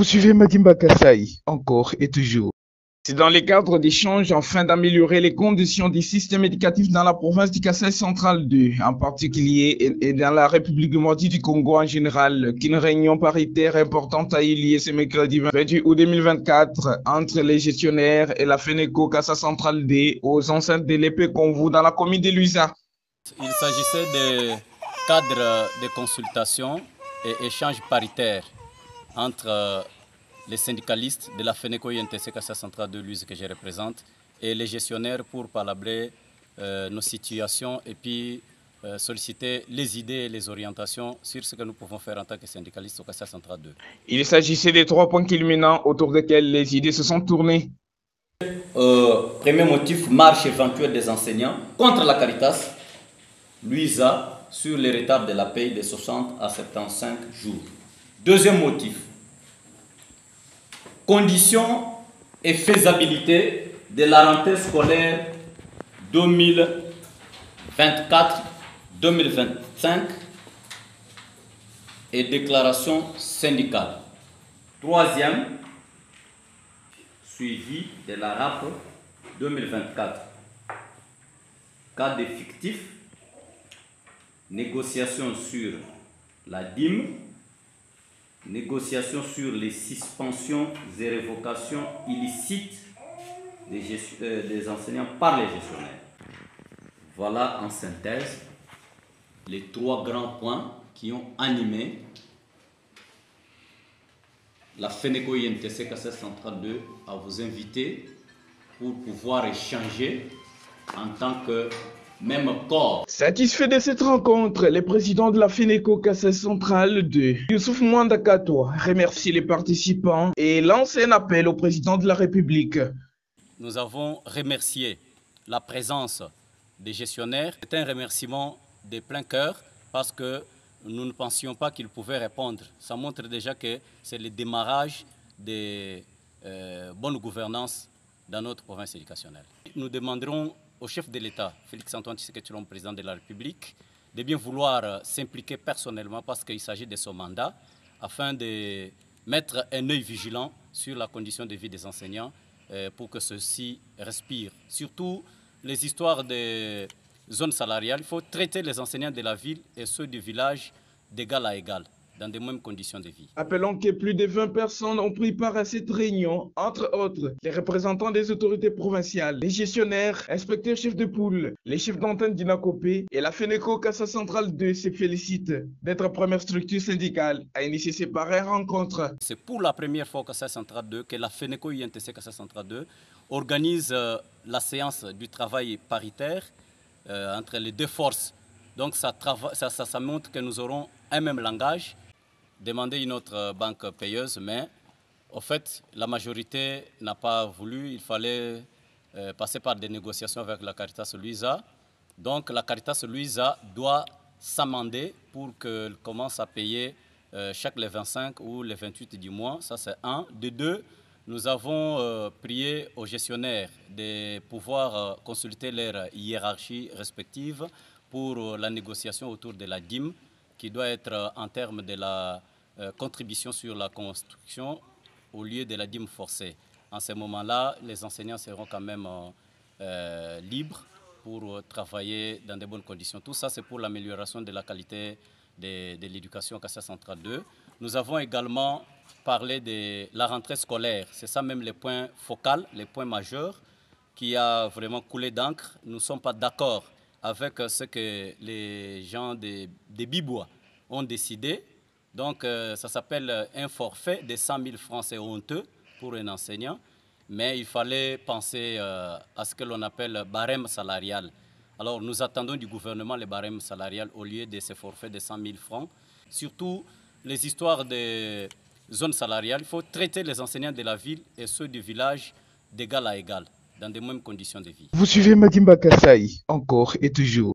Vous suivez Madimba Kassaï, encore et toujours. C'est dans le cadre d'échanges afin d'améliorer les conditions du système éducatif dans la province du Kasaï central 2, en particulier, et dans la République démocratique du Congo en général, qu'une réunion paritaire importante a eu lieu ce mercredi 28 août 2024 entre les gestionnaires et la FENECO Kassa centrale 2 aux enceintes de l'épée Convou dans la commune de Luisa. Il s'agissait de cadres de consultation et échanges paritaires entre les syndicalistes de la FENECO-INTC Kassa centrale de Luisa que je représente et les gestionnaires pour palabrer nos situations et puis solliciter les idées et les orientations sur ce que nous pouvons faire en tant que syndicalistes au Kassa centrale 2. Il s'agissait des 3 points culminants autour desquels les idées se sont tournées. Premier motif, marche éventuelle des enseignants contre la Caritas, Luisa, sur les retards de la paye de 60 à 75 jours. Deuxième motif, conditions et faisabilité de la rentrée scolaire 2024-2025 et déclaration syndicale. Troisième, suivi de la RAP 2024. Cas de fictif, négociation sur la dîme, négociation sur les suspensions et révocations illicites des enseignants par les gestionnaires. Voilà en synthèse les 3 grands points qui ont animé la FENECO-INTC Kassa centrale 2 à vous inviter pour pouvoir échanger en tant que même corps. Satisfait de cette rencontre, le président de la FENECO Kassa centrale 2, Youssouf Mwandakato, remercie les participants et lance un appel au président de la République. Nous avons remercié la présence des gestionnaires. C'est un remerciement de plein cœur parce que nous ne pensions pas qu'ils pouvaient répondre. Ça montre déjà que c'est le démarrage de bonne gouvernance dans notre province éducationnelle. Nous demanderons au chef de l'État, Félix-Antoine Tshisekedi Tshilombo, président de la République, de bien vouloir s'impliquer personnellement parce qu'il s'agit de son mandat afin de mettre un œil vigilant sur la condition de vie des enseignants pour que ceux-ci respirent. Surtout les histoires de zones salariales, il faut traiter les enseignants de la ville et ceux du village d'égal à égal, dans les mêmes conditions de vie. Appelons que plus de 20 personnes ont pris part à cette réunion, entre autres les représentants des autorités provinciales, les gestionnaires, inspecteurs chefs de poule, les chefs d'antenne d'Inakopé et la FENECO Kassa centrale 2 se félicite d'être première structure syndicale à initier ces pareilles rencontres. C'est pour la première fois au Kassa centrale 2 que la FENECO-INTC Kassa centrale 2 organise la séance du travail paritaire entre les 2 forces. Donc ça montre que nous aurons un même langage, demander une autre banque payeuse, mais au fait, la majorité n'a pas voulu. Il fallait passer par des négociations avec la Caritas Luisa. Donc la Caritas Luisa doit s'amender pour qu'elle commence à payer chaque les 25 ou les 28 du mois. Ça, c'est un. De 2, nous avons prié aux gestionnaires de pouvoir consulter leur hiérarchie respective pour la négociation autour de la dîme, qui doit être en termes de la contribution sur la construction au lieu de la dîme forcée. En ce moment-là, les enseignants seront quand même libres pour travailler dans de bonnes conditions. Tout ça, c'est pour l'amélioration de la qualité de l'éducation Kassa centrale 2. Nous avons également parlé de la rentrée scolaire. C'est ça même les points focaux, les points majeurs qui a vraiment coulé d'encre. Nous ne sommes pas d'accord avec ce que les gens de Bibois ont décidé. Donc, ça s'appelle un forfait de 100 000 francs, c'est honteux pour un enseignant. Mais il fallait penser à ce que l'on appelle barème salarial. Alors, nous attendons du gouvernement les barèmes salariales au lieu de ces forfaits de 100 000 francs. Surtout, les histoires de zones salariales, il faut traiter les enseignants de la ville et ceux du village d'égal à égal, dans les mêmes conditions de vie. Vous suivez Madimba Kassaï, encore et toujours.